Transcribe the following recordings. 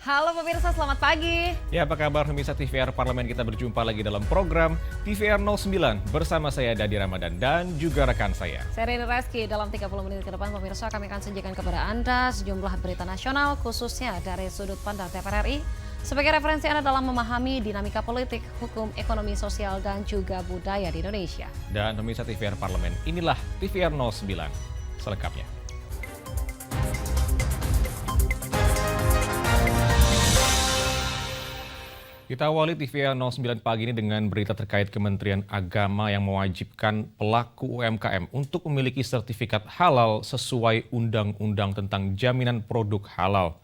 Halo pemirsa, selamat pagi. Ya, apa kabar pemirsa TVR Parlemen? Kita berjumpa lagi dalam program TVR 09 bersama saya Dadi Ramadan dan juga rekan saya. Saya Reni Reski. Dalam 30 menit ke depan pemirsa kami akan sajikan kepada Anda sejumlah berita nasional khususnya dari sudut pandang DPR RI sebagai referensi Anda dalam memahami dinamika politik, hukum, ekonomi, sosial, dan juga budaya di Indonesia. Dan pemirsa TVR Parlemen, inilah TVR 09 selengkapnya. Kita awali TVR 09 pagi ini dengan berita terkait Kementerian Agama yang mewajibkan pelaku UMKM untuk memiliki sertifikat halal sesuai Undang-Undang tentang Jaminan Produk Halal.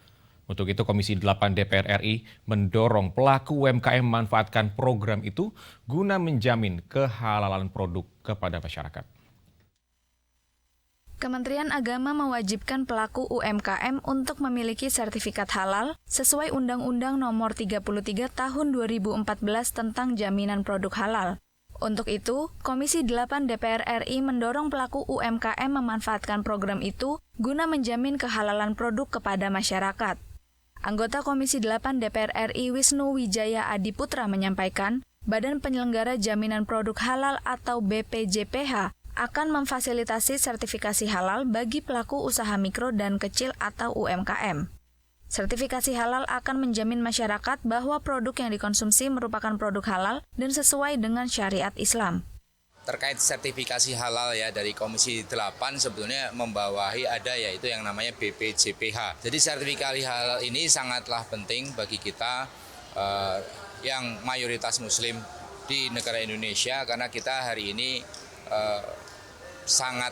Untuk itu Komisi 8 DPR RI mendorong pelaku UMKM memanfaatkan program itu guna menjamin kehalalan produk kepada masyarakat. Kementerian Agama mewajibkan pelaku UMKM untuk memiliki sertifikat halal sesuai Undang-Undang Nomor 33 Tahun 2014 tentang Jaminan Produk Halal. Untuk itu, Komisi 8 DPR RI mendorong pelaku UMKM memanfaatkan program itu guna menjamin kehalalan produk kepada masyarakat. Anggota Komisi 8 DPR RI Wisnu Wijaya Adiputra menyampaikan, Badan Penyelenggara Jaminan Produk Halal atau BPJPH akan memfasilitasi sertifikasi halal bagi pelaku usaha mikro dan kecil atau UMKM. Sertifikasi halal akan menjamin masyarakat bahwa produk yang dikonsumsi merupakan produk halal dan sesuai dengan syariat Islam. Terkait sertifikasi halal ya dari Komisi 8 sebetulnya membawahi ada yaitu yang namanya BPJPH. Jadi sertifikasi halal ini sangatlah penting bagi kita yang mayoritas muslim di negara Indonesia karena kita hari ini sangat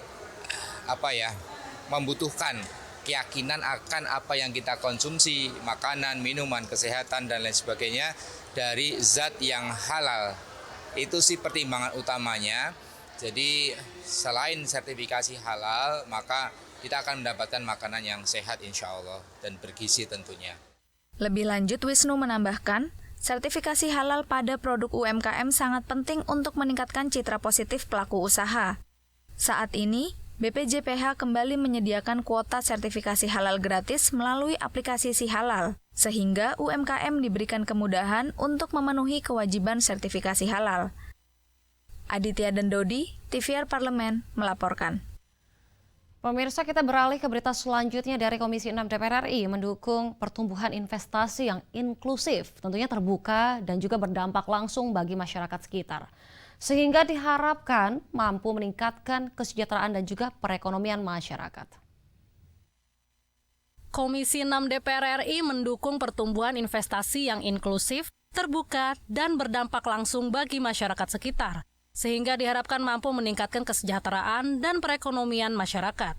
membutuhkan keyakinan akan apa yang kita konsumsi, makanan, minuman, kesehatan dan lain sebagainya dari zat yang halal. Itu sih pertimbangan utamanya. Jadi selain sertifikasi halal, maka kita akan mendapatkan makanan yang sehat insya Allah dan bergizi tentunya. Lebih lanjut, Wisnu menambahkan, sertifikasi halal pada produk UMKM sangat penting untuk meningkatkan citra positif pelaku usaha. Saat ini, BPJPH kembali menyediakan kuota sertifikasi halal gratis melalui aplikasi Si Halal, sehingga UMKM diberikan kemudahan untuk memenuhi kewajiban sertifikasi halal. Aditya dan Dodi, TVR Parlemen, melaporkan. Pemirsa, kita beralih ke berita selanjutnya dari Komisi 6 DPR RI mendukung pertumbuhan investasi yang inklusif, tentunya terbuka dan juga berdampak langsung bagi masyarakat sekitar. Sehingga diharapkan mampu meningkatkan kesejahteraan dan juga perekonomian masyarakat. Komisi 6 DPR RI mendukung pertumbuhan investasi yang inklusif, terbuka, dan berdampak langsung bagi masyarakat sekitar. Sehingga diharapkan mampu meningkatkan kesejahteraan dan perekonomian masyarakat.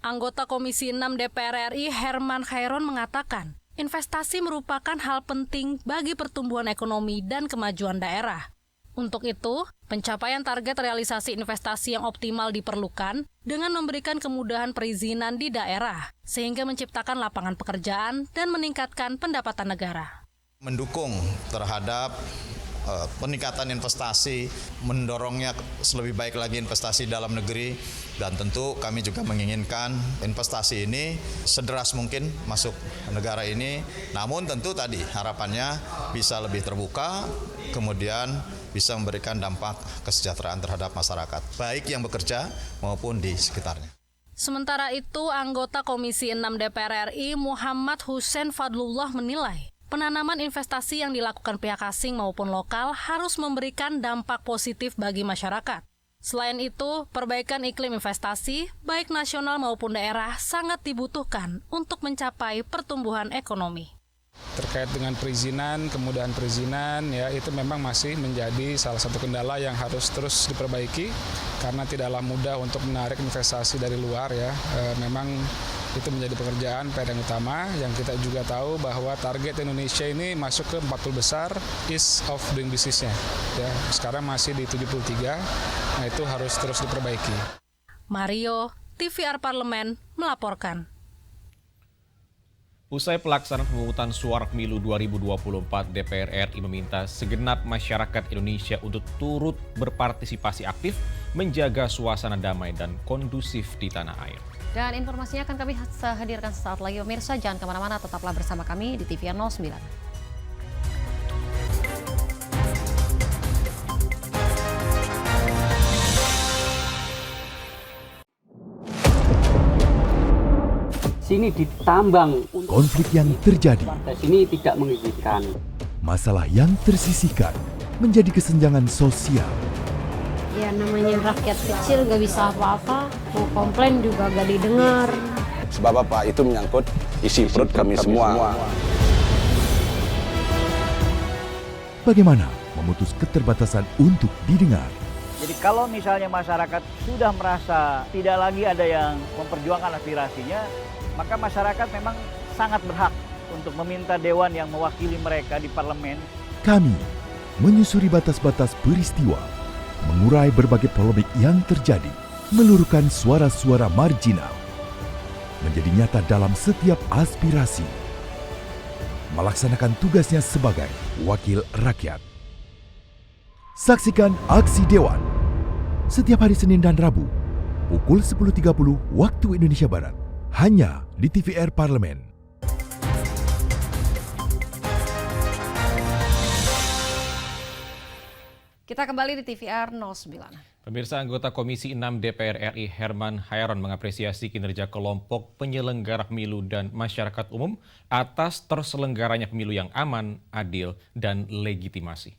Anggota Komisi 6 DPR RI Herman Khairon mengatakan, investasi merupakan hal penting bagi pertumbuhan ekonomi dan kemajuan daerah. Untuk itu, pencapaian target realisasi investasi yang optimal diperlukan dengan memberikan kemudahan perizinan di daerah, sehingga menciptakan lapangan pekerjaan dan meningkatkan pendapatan negara. Mendukung terhadap peningkatan investasi, mendorongnya lebih baik lagi investasi dalam negeri, dan tentu kami juga menginginkan investasi ini sederas mungkin masuk negara ini, namun tentu tadi harapannya bisa lebih terbuka, kemudian bisa memberikan dampak kesejahteraan terhadap masyarakat, baik yang bekerja maupun di sekitarnya. Sementara itu, anggota Komisi 6 DPR RI Muhammad Hussein Fadlullah menilai, penanaman investasi yang dilakukan pihak asing maupun lokal harus memberikan dampak positif bagi masyarakat. Selain itu, perbaikan iklim investasi, baik nasional maupun daerah, sangat dibutuhkan untuk mencapai pertumbuhan ekonomi. Terkait dengan perizinan, kemudahan perizinan, ya itu memang masih menjadi salah satu kendala yang harus terus diperbaiki karena tidaklah mudah untuk menarik investasi dari luar ya. Memang itu menjadi pekerjaan PR yang utama yang kita juga tahu bahwa target Indonesia ini masuk ke 40 besar ease of doing business-nya. Ya, sekarang masih di 73, nah itu harus terus diperbaiki. Mario, TVR Parlemen, melaporkan. Usai pelaksanaan pemungutan suara pemilu 2024, DPR RI meminta segenap masyarakat Indonesia untuk turut berpartisipasi aktif menjaga suasana damai dan kondusif di tanah air. Dan informasinya akan kami hadirkan sesaat lagi. Pemirsa, jangan kemana-mana, tetaplah bersama kami di TVR 09. Sini ditambang. Konflik yang terjadi, Warga sini tidak mengizinkan. masalah yang tersisihkan menjadi kesenjangan sosial. Ya namanya rakyat kecil gak bisa apa-apa, mau komplain juga gak didengar. Sebab apa? Itu menyangkut isi perut kami semua. Bagaimana memutus keterbatasan untuk didengar? Jadi kalau misalnya masyarakat sudah merasa tidak lagi ada yang memperjuangkan aspirasinya, maka masyarakat memang sangat berhak untuk meminta dewan yang mewakili mereka di parlemen. Kami menyusuri batas-batas peristiwa, mengurai berbagai polemik yang terjadi, meluruhkan suara-suara marginal, menjadi nyata dalam setiap aspirasi, melaksanakan tugasnya sebagai wakil rakyat. Saksikan Aksi Dewan setiap hari Senin dan Rabu pukul 10.30 waktu Indonesia Barat, hanya di TVR Parlemen. Kita kembali di TVR 09. Pemirsa, anggota Komisi 6 DPR RI Herman Hairon mengapresiasi kinerja kelompok penyelenggara pemilu dan masyarakat umum atas terselenggaranya pemilu yang aman, adil, dan legitimasi.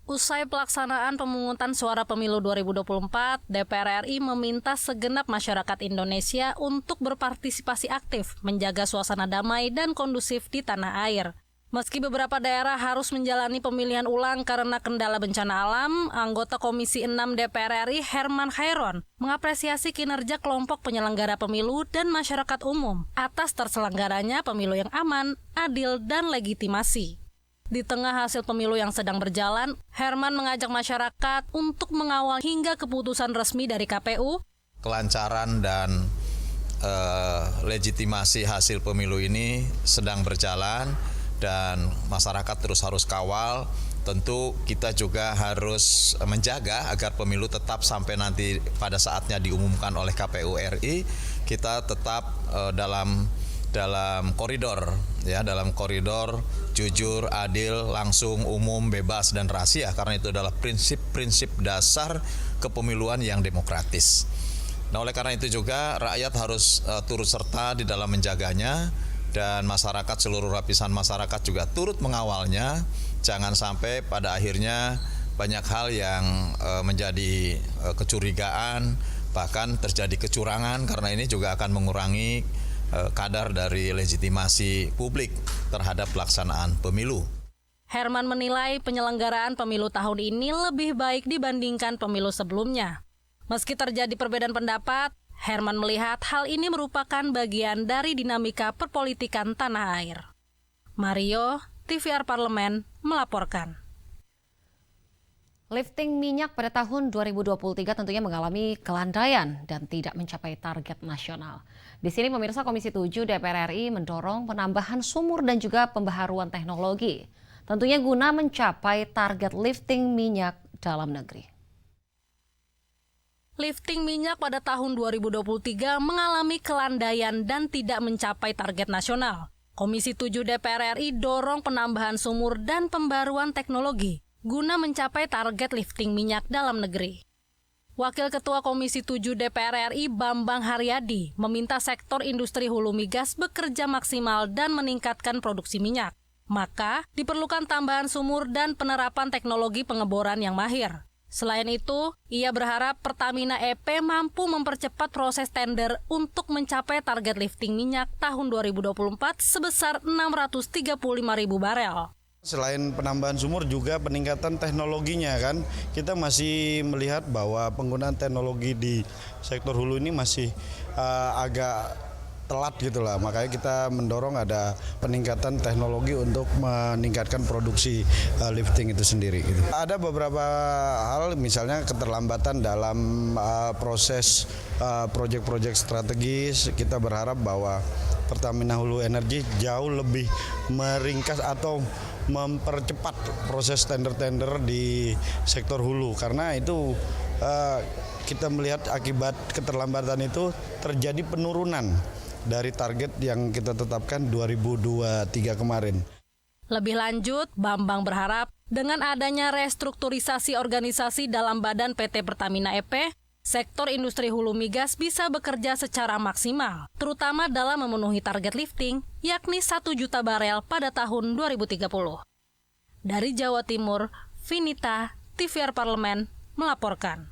Usai pelaksanaan pemungutan suara pemilu 2024, DPR RI meminta segenap masyarakat Indonesia untuk berpartisipasi aktif, menjaga suasana damai dan kondusif di tanah air. Meski beberapa daerah harus menjalani pemilihan ulang karena kendala bencana alam, anggota Komisi 6 DPR RI Herman Hairon mengapresiasi kinerja kelompok penyelenggara pemilu dan masyarakat umum atas terselenggaranya pemilu yang aman, adil, dan legitimasi. Di tengah hasil pemilu yang sedang berjalan, Herman mengajak masyarakat untuk mengawal hingga keputusan resmi dari KPU. Kelancaran dan legitimasi hasil pemilu ini sedang berjalan dan masyarakat terus harus kawal. Tentu kita juga harus menjaga agar pemilu tetap sampai nanti pada saatnya diumumkan oleh KPU RI, kita tetap dalam koridor, ya, dalam koridor jujur, adil, langsung, umum, bebas, dan rahasia, karena itu adalah prinsip-prinsip dasar kepemiluan yang demokratis. Nah, oleh karena itu juga rakyat harus turut serta di dalam menjaganya, dan masyarakat, seluruh lapisan masyarakat juga turut mengawalnya. Jangan sampai pada akhirnya banyak hal yang menjadi kecurigaan, bahkan terjadi kecurangan, karena ini juga akan mengurangi kadar dari legitimasi publik terhadap pelaksanaan pemilu. Herman menilai penyelenggaraan pemilu tahun ini lebih baik dibandingkan pemilu sebelumnya. Meski terjadi perbedaan pendapat, Herman melihat hal ini merupakan bagian dari dinamika perpolitikan tanah air. Mario, TVR Parlemen, melaporkan. Lifting minyak pada tahun 2023 tentunya mengalami kelandaian dan tidak mencapai target nasional. Di sini pemirsa, Komisi 7 DPR RI mendorong penambahan sumur dan juga pembaharuan teknologi. Tentunya guna mencapai target lifting minyak dalam negeri. Lifting minyak pada tahun 2023 mengalami kelandaian dan tidak mencapai target nasional. Komisi 7 DPR RI dorong penambahan sumur dan pembaruan teknologi guna mencapai target lifting minyak dalam negeri. Wakil Ketua Komisi 7 DPR RI Bambang Haryadi meminta sektor industri hulu migas bekerja maksimal dan meningkatkan produksi minyak. Maka diperlukan tambahan sumur dan penerapan teknologi pengeboran yang mahir. Selain itu, ia berharap Pertamina EP mampu mempercepat proses tender untuk mencapai target lifting minyak tahun 2024 sebesar 635.000 barel. Selain penambahan sumur juga peningkatan teknologinya kan. Kita masih melihat bahwa penggunaan teknologi di sektor hulu ini masih agak telat gitu lah. Makanya kita mendorong ada peningkatan teknologi untuk meningkatkan produksi lifting itu sendiri gitu. Ada beberapa hal, misalnya keterlambatan dalam proses proyek-proyek strategis. Kita berharap bahwa Pertamina Hulu Energi jauh lebih meringkas atau mempercepat proses tender-tender di sektor hulu, karena itu kita melihat akibat keterlambatan itu terjadi penurunan dari target yang kita tetapkan 2023 kemarin. Lebih lanjut, Bambang berharap dengan adanya restrukturisasi organisasi dalam badan PT Pertamina EP, sektor industri hulu migas bisa bekerja secara maksimal, terutama dalam memenuhi target lifting, yakni 1 juta barel pada tahun 2030. Dari Jawa Timur, Vinita, TVR Parlemen, melaporkan.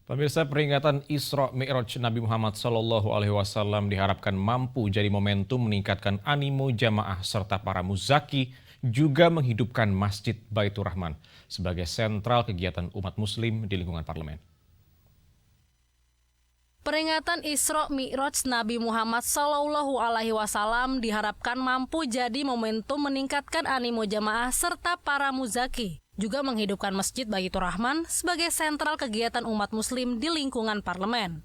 Pemirsa, peringatan Isra Mi'raj Nabi Muhammad SAW diharapkan mampu jadi momentum meningkatkan animo jamaah serta para muzaki, juga menghidupkan Masjid Baitur Rahman sebagai sentral kegiatan umat muslim di lingkungan parlemen. Peringatan Isra Mi'raj Nabi Muhammad SAW diharapkan mampu jadi momentum meningkatkan animo jamaah serta para muzaki, juga menghidupkan Masjid Baitur Rahman sebagai sentral kegiatan umat muslim di lingkungan parlemen.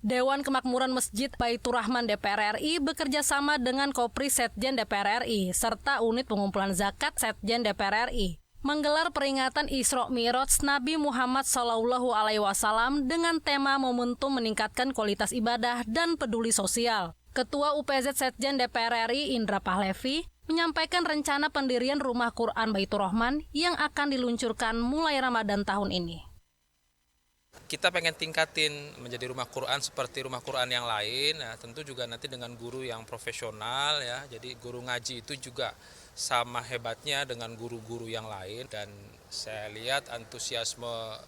Dewan Kemakmuran Masjid Baitur Rahman DPR RI bekerja sama dengan Kopri Setjen DPR RI serta Unit Pengumpulan Zakat Setjen DPR RI menggelar peringatan Isra Mi'raj Nabi Muhammad SAW dengan tema momentum meningkatkan kualitas ibadah dan peduli sosial. Ketua UPZ Setjen DPR RI Indra Pahlevi menyampaikan rencana pendirian Rumah Quran Baitur Rahman yang akan diluncurkan mulai Ramadan tahun ini. Kita pengen tingkatin menjadi rumah Quran seperti rumah Quran yang lain. Nah, tentu juga nanti dengan guru yang profesional ya. Jadi guru ngaji itu juga sama hebatnya dengan guru-guru yang lain, dan saya lihat antusiasme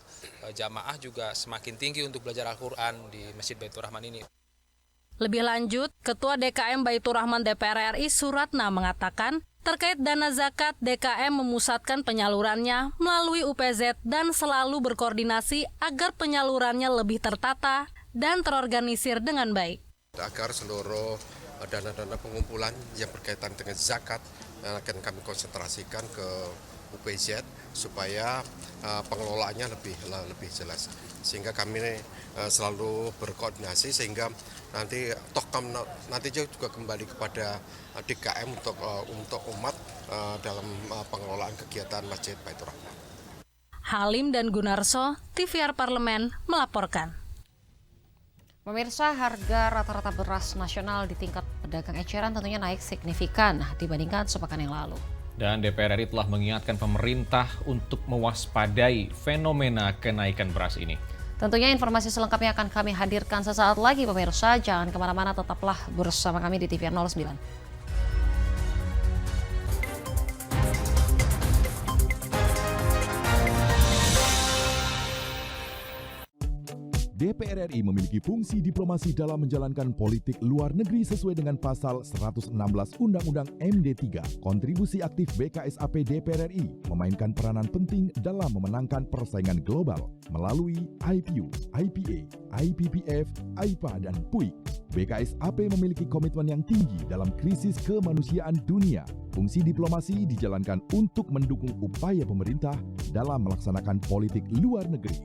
jamaah juga semakin tinggi untuk belajar Al-Quran di Masjid Baitur Rahman ini. Lebih lanjut, Ketua DKM Baitur Rahman DPR RI Suratna mengatakan, terkait dana zakat, DKM memusatkan penyalurannya melalui UPZ dan selalu berkoordinasi agar penyalurannya lebih tertata dan terorganisir dengan baik. Agar seluruh dana-dana pengumpulan yang berkaitan dengan zakat akan kami konsentrasikan ke UPZ supaya pengelolaannya lebih jelas. Sehingga kami selalu berkoordinasi sehingga nanti juga kembali kepada DKM untuk umat dalam pengelolaan kegiatan Masjid Baitur Rahman. Halim dan Gunarso, TVR Parlemen melaporkan. Pemirsa, harga rata-rata beras nasional di tingkat pedagang eceran tentunya naik signifikan dibandingkan sepekan yang lalu. Dan DPR RI telah mengingatkan pemerintah untuk mewaspadai fenomena kenaikan beras ini. Tentunya informasi selengkapnya akan kami hadirkan sesaat lagi pemirsa. Jangan kemana-mana, tetaplah bersama kami di TVR 09. DPR RI memiliki fungsi diplomasi dalam menjalankan politik luar negeri sesuai dengan pasal 116 Undang-Undang MD3. Kontribusi aktif BKSAP DPR RI memainkan peranan penting dalam memenangkan persaingan global melalui IPU, IPA, IPPF, IPA, dan PUIK. BKSAP memiliki komitmen yang tinggi dalam krisis kemanusiaan dunia. Fungsi diplomasi dijalankan untuk mendukung upaya pemerintah dalam melaksanakan politik luar negeri.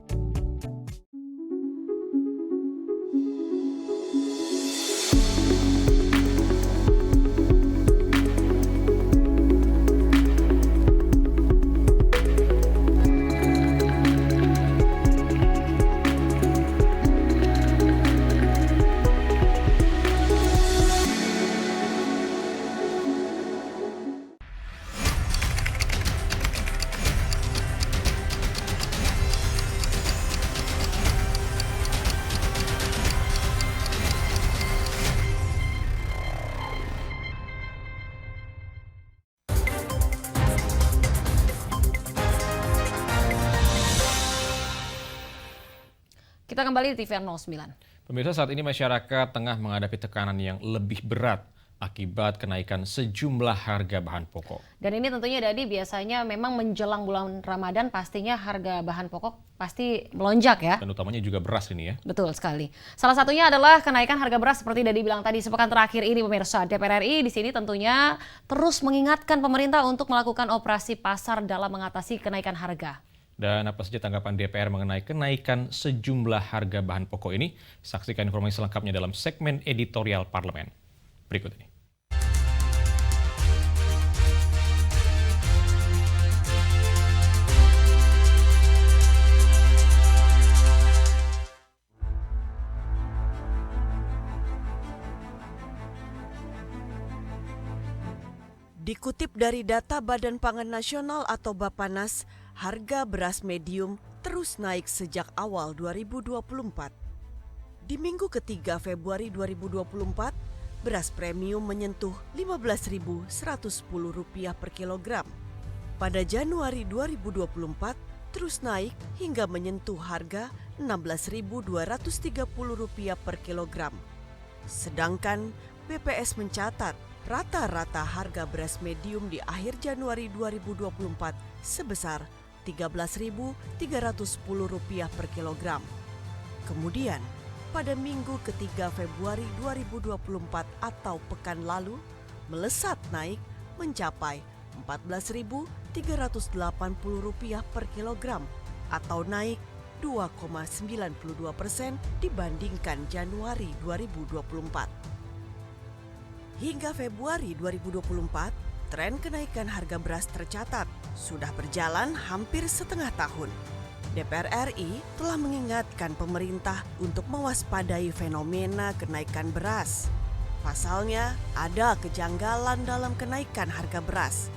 Kita kembali di TVR 09. Pemirsa, saat ini masyarakat tengah menghadapi tekanan yang lebih berat akibat kenaikan sejumlah harga bahan pokok. Dan ini tentunya Dadi biasanya memang menjelang bulan Ramadan pastinya harga bahan pokok pasti melonjak ya. Dan utamanya juga beras ini ya. Betul sekali. Salah satunya adalah kenaikan harga beras seperti Dadi bilang tadi sepekan terakhir ini pemirsa. DPR RI di sini tentunya terus mengingatkan pemerintah untuk melakukan operasi pasar dalam mengatasi kenaikan harga. Dan apa saja tanggapan DPR mengenai kenaikan sejumlah harga bahan pokok ini? Saksikan informasi selengkapnya dalam segmen editorial Parlemen. Berikut ini. Dikutip dari data Badan Pangan Nasional atau Bappenas, harga beras medium terus naik sejak awal 2024. Di minggu ketiga Februari 2024, beras premium menyentuh Rp15.110 per kilogram. Pada Januari 2024, terus naik hingga menyentuh harga Rp16.230 per kilogram. Sedangkan BPS mencatat rata-rata harga beras medium di akhir Januari 2024 sebesar Rp13.310 per kilogram. Kemudian, pada minggu ketiga Februari 2024 atau pekan lalu, melesat naik mencapai Rp14.380 per kilogram atau naik 2,92% dibandingkan Januari 2024. Hingga Februari 2024, tren kenaikan harga beras tercatat sudah berjalan hampir setengah tahun. DPR RI telah mengingatkan pemerintah untuk mewaspadai fenomena kenaikan beras. Pasalnya, ada kejanggalan dalam kenaikan harga beras.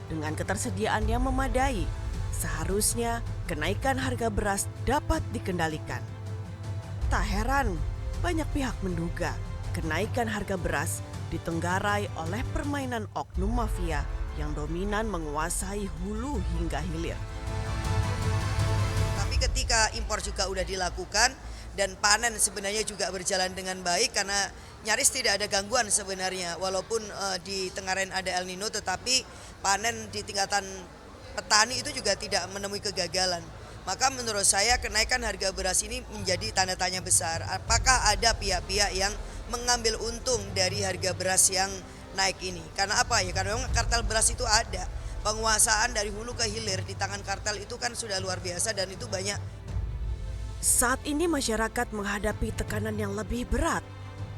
Dengan ketersediaan yang memadai, seharusnya kenaikan harga beras dapat dikendalikan. Tak heran, banyak pihak menduga kenaikan harga beras ditenggarai oleh permainan oknum mafia yang dominan menguasai hulu hingga hilir. Ketika impor juga udah dilakukan dan panen sebenarnya juga berjalan dengan baik karena nyaris tidak ada gangguan sebenarnya walaupun di Tenggareng ada El Nino, tetapi panen di tingkatan petani itu juga tidak menemui kegagalan. Maka menurut saya kenaikan harga beras ini menjadi tanda tanya besar. Apakah ada pihak-pihak yang mengambil untung dari harga beras yang naik ini? Karena apa ya? Karena memang kartel beras itu ada. Penguasaan dari hulu ke hilir di tangan kartel itu kan sudah luar biasa dan itu banyak. Saat ini masyarakat menghadapi tekanan yang lebih berat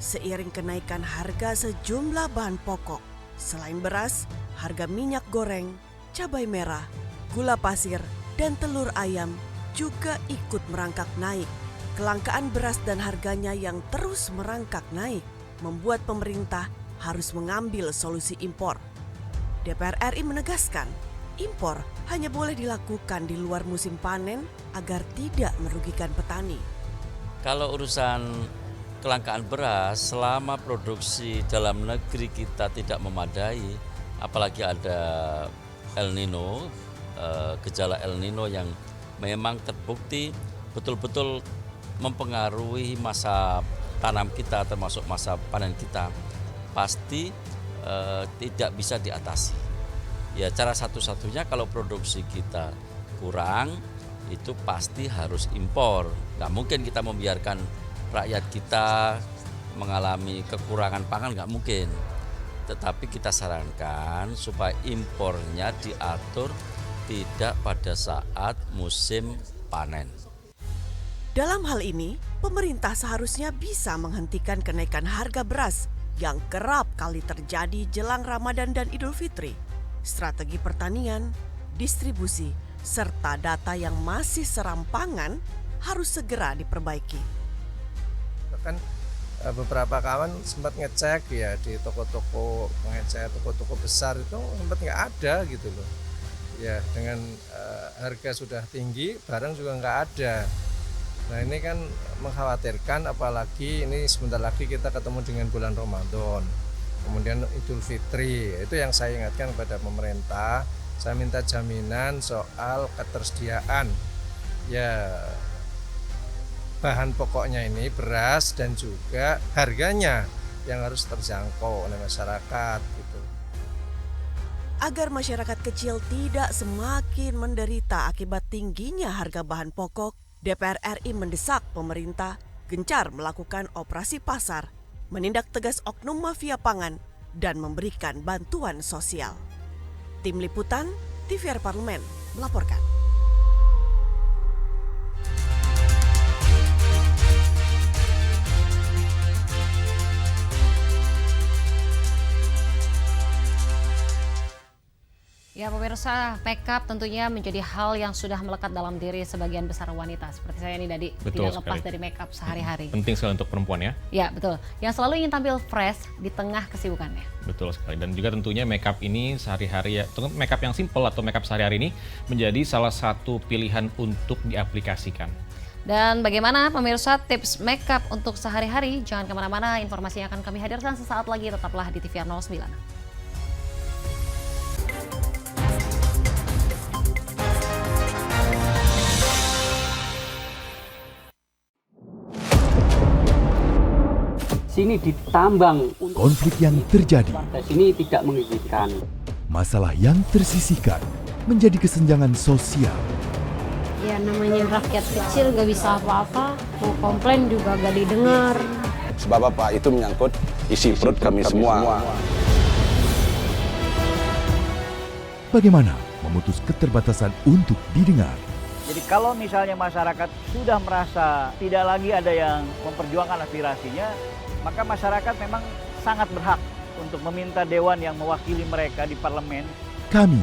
seiring kenaikan harga sejumlah bahan pokok. Selain beras, harga minyak goreng, cabai merah, gula pasir, dan telur ayam juga ikut merangkak naik. Kelangkaan beras dan harganya yang terus merangkak naik membuat pemerintah harus mengambil solusi impor. DPR RI menegaskan, impor hanya boleh dilakukan di luar musim panen agar tidak merugikan petani. Kalau urusan kelangkaan beras, selama produksi dalam negeri kita tidak memadai, apalagi ada El Nino, gejala El Nino yang memang terbukti betul-betul mempengaruhi masa tanam kita termasuk masa panen kita, pasti tidak bisa diatasi. Ya cara satu-satunya kalau produksi kita kurang itu pasti harus impor. Nggak mungkin kita membiarkan rakyat kita mengalami kekurangan pangan, nggak mungkin. Tetapi kita sarankan supaya impornya diatur tidak pada saat musim panen. Dalam hal ini, pemerintah seharusnya bisa menghentikan kenaikan harga beras yang kerap kali terjadi jelang Ramadan dan Idul Fitri. Strategi pertanian, distribusi, serta data yang masih serampangan harus segera diperbaiki. Bahkan beberapa kawan sempat ngecek ya di toko-toko, mengecek toko-toko besar itu sempat nggak ada gitu loh. Ya dengan harga sudah tinggi, barang juga nggak ada. Nah ini kan mengkhawatirkan, apalagi ini sebentar lagi kita ketemu dengan bulan Ramadan, kemudian Idul Fitri. Itu yang saya ingatkan kepada pemerintah, saya minta jaminan soal ketersediaan ya bahan pokoknya ini, beras dan juga harganya yang harus terjangkau oleh masyarakat gitu. Agar masyarakat kecil tidak semakin menderita akibat tingginya harga bahan pokok, DPR RI mendesak pemerintah gencar melakukan operasi pasar, menindak tegas oknum mafia pangan, dan memberikan bantuan sosial. Tim Liputan, TVR Parlemen melaporkan. Ya pemirsa, makeup tentunya menjadi hal yang sudah melekat dalam diri sebagian besar wanita. Seperti saya ini tadi, tidak lepas dari makeup sehari-hari. Penting sekali untuk perempuan ya. Ya betul, yang selalu ingin tampil fresh di tengah kesibukannya. Betul sekali, dan juga tentunya makeup ini sehari-hari ya, makeup yang simple atau makeup sehari-hari ini menjadi salah satu pilihan untuk diaplikasikan. Dan bagaimana pemirsa tips makeup untuk sehari-hari? Jangan kemana-mana, informasi yang akan kami hadirkan sesaat lagi, tetaplah di TVR 09. Sini ditambang. Konflik yang terjadi, Sini tidak mengizinkan. masalah yang tersisihkan menjadi kesenjangan sosial. Ya namanya rakyat kecil gak bisa apa-apa, mau komplain juga gak didengar. Sebab apa? Itu menyangkut isi perut kami semua. Bagaimana memutus keterbatasan untuk didengar? Jadi kalau misalnya masyarakat sudah merasa tidak lagi ada yang memperjuangkan aspirasinya, maka masyarakat memang sangat berhak untuk meminta dewan yang mewakili mereka di parlemen. Kami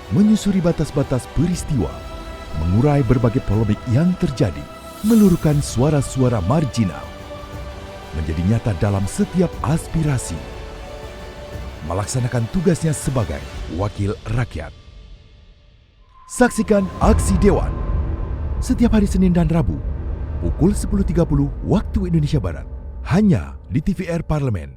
menyusuri batas-batas peristiwa, mengurai berbagai polemik yang terjadi, meluruhkan suara-suara marginal, menjadi nyata dalam setiap aspirasi, melaksanakan tugasnya sebagai wakil rakyat. Saksikan Aksi Dewan setiap hari Senin dan Rabu pukul 10.30 waktu Indonesia Barat, hanya di TVR Parlemen.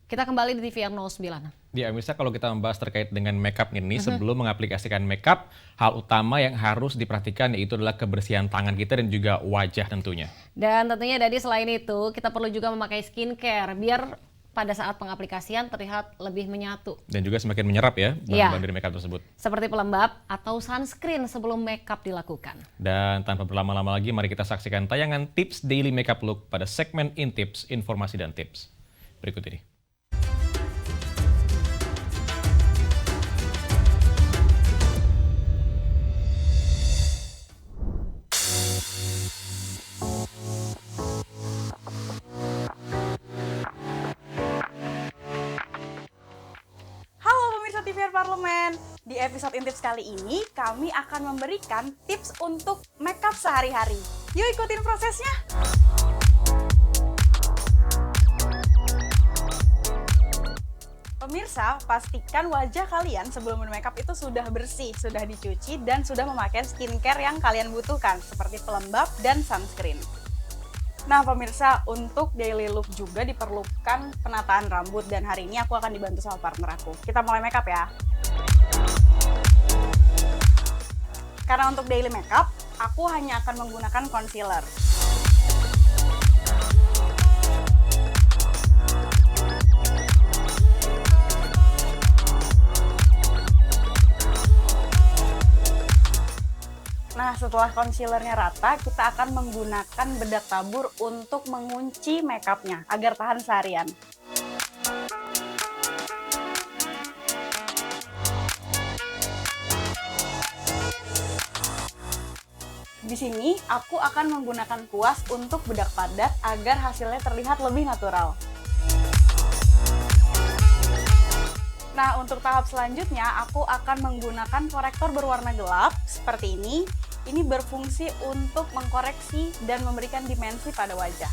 Kita kembali di TVR 09. Ya, pemirsa, kalau kita membahas terkait dengan makeup ini, sebelum mengaplikasikan makeup, hal utama yang harus diperhatikan yaitu adalah kebersihan tangan kita dan juga wajah tentunya. Dan tentunya Dadi, selain itu kita perlu juga memakai skincare biar pada saat pengaplikasian terlihat lebih menyatu. Dan juga semakin menyerap ya bahan-bahan dari makeup tersebut. Seperti pelembab atau sunscreen sebelum makeup dilakukan. Dan tanpa berlama-lama lagi, mari kita saksikan tayangan tips daily makeup look pada segmen In Tips, Informasi dan Tips. Berikut ini. Parlemen. Di episode Intips kali ini, kami akan memberikan tips untuk makeup sehari-hari. Yuk ikutin prosesnya! Pemirsa, pastikan wajah kalian sebelum bermakeup itu sudah bersih, sudah dicuci, dan sudah memakai skincare yang kalian butuhkan, seperti pelembab dan sunscreen. Nah pemirsa, untuk daily look juga diperlukan penataan rambut, dan hari ini aku akan dibantu sama partner aku. Kita mulai makeup ya. Karena untuk daily makeup, aku hanya akan menggunakan concealer. Nah, setelah concealernya rata, kita akan menggunakan bedak tabur untuk mengunci makeupnya agar tahan seharian. Di sini, aku akan menggunakan kuas untuk bedak padat agar hasilnya terlihat lebih natural. Nah, untuk tahap selanjutnya, aku akan menggunakan korektor berwarna gelap seperti ini. Ini berfungsi untuk mengkoreksi dan memberikan dimensi pada wajah.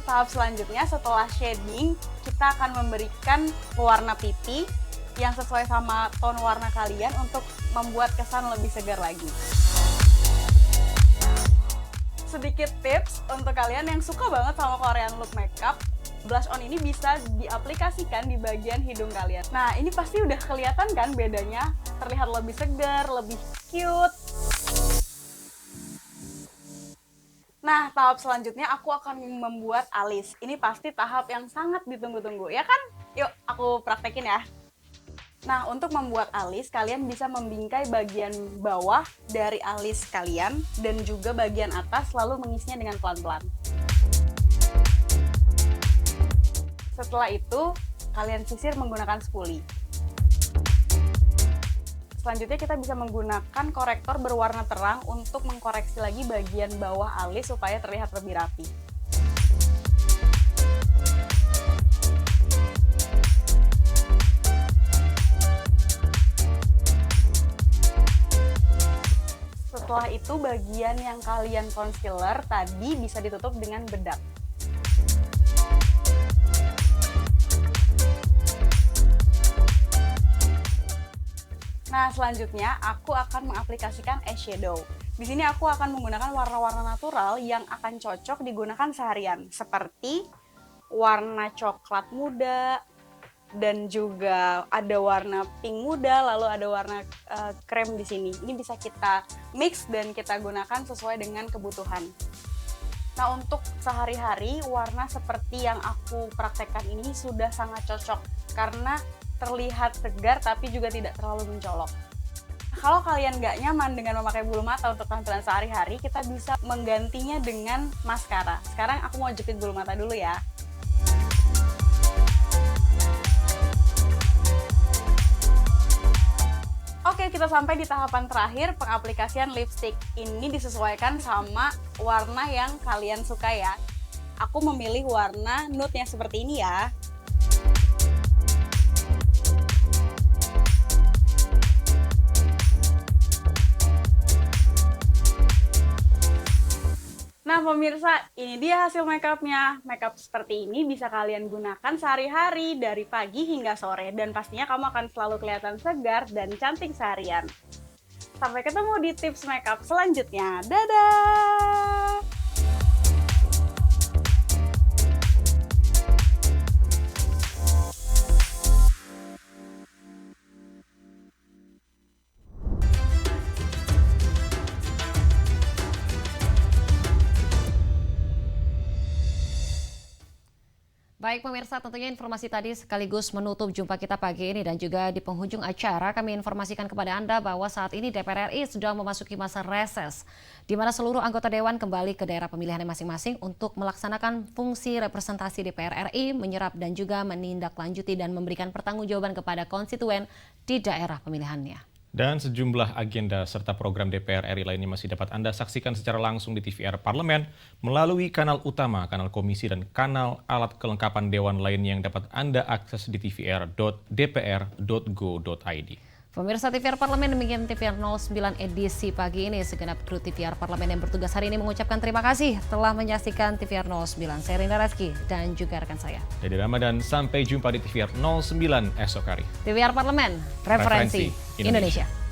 Tahap selanjutnya, setelah shading, kita akan memberikan warna pipi yang sesuai sama tone warna kalian untuk membuat kesan lebih segar lagi. Sedikit tips untuk kalian yang suka banget sama Korean look makeup, blush on ini bisa diaplikasikan di bagian hidung kalian. Nah, ini pasti udah kelihatan kan bedanya? Terlihat lebih segar, lebih cute. Nah, tahap selanjutnya aku akan membuat alis. Ini pasti tahap yang sangat ditunggu-tunggu, ya kan? Yuk, aku praktekin ya. Nah, untuk membuat alis, kalian bisa membingkai bagian bawah dari alis kalian dan juga bagian atas, lalu mengisinya dengan pelan-pelan. Setelah itu, kalian sisir menggunakan spoolie. selanjutnya kita bisa menggunakan korektor berwarna terang untuk mengkoreksi lagi bagian bawah alis supaya terlihat lebih rapi. Setelah itu bagian yang kalian concealer tadi bisa ditutup dengan bedak. Nah, selanjutnya aku akan mengaplikasikan eyeshadow. Di sini aku akan menggunakan warna-warna natural yang akan cocok digunakan seharian, seperti warna coklat muda, dan juga ada warna pink muda, lalu ada warna krem di sini. Ini bisa kita mix dan kita gunakan sesuai dengan kebutuhan. Nah, untuk sehari-hari warna seperti yang aku praktekkan ini sudah sangat cocok karena terlihat segar tapi juga tidak terlalu mencolok. Kalau kalian nggak nyaman dengan memakai bulu mata untuk tampilan sehari-hari, kita bisa menggantinya dengan maskara. Sekarang aku mau jepit bulu mata dulu ya. Oke, kita sampai di tahapan terakhir, pengaplikasian lipstick. Ini disesuaikan sama warna yang kalian suka ya. Aku memilih warna nude yang seperti ini ya. Nah pemirsa, ini dia hasil makeupnya. Makeup seperti ini bisa kalian gunakan sehari-hari dari pagi hingga sore. Dan pastinya kamu akan selalu kelihatan segar dan cantik seharian. Sampai ketemu di tips makeup selanjutnya. Dadah! Baik pemirsa, tentunya informasi tadi sekaligus menutup jumpa kita pagi ini dan juga di penghujung acara kami informasikan kepada Anda bahwa saat ini DPR RI sedang memasuki masa reses di mana seluruh anggota dewan kembali ke daerah pemilihannya masing-masing untuk melaksanakan fungsi representasi DPR RI, menyerap dan juga menindaklanjuti dan memberikan pertanggungjawaban kepada konstituen di daerah pemilihannya. Dan sejumlah agenda serta program DPR RI lainnya masih dapat Anda saksikan secara langsung di TVR Parlemen melalui kanal utama, kanal komisi, dan kanal alat kelengkapan dewan lainnya yang dapat Anda akses di tvr.dpr.go.id. Pemirsa TVR Parlemen, demikian TVR 09 edisi pagi ini. Segenap kru TVR Parlemen yang bertugas hari ini mengucapkan terima kasih telah menyaksikan TVR 09. Saya Rinda Reski dan juga rekan saya Dede Ramadan, sampai jumpa di TVR 09 esok hari. TVR Parlemen, referensi Indonesia.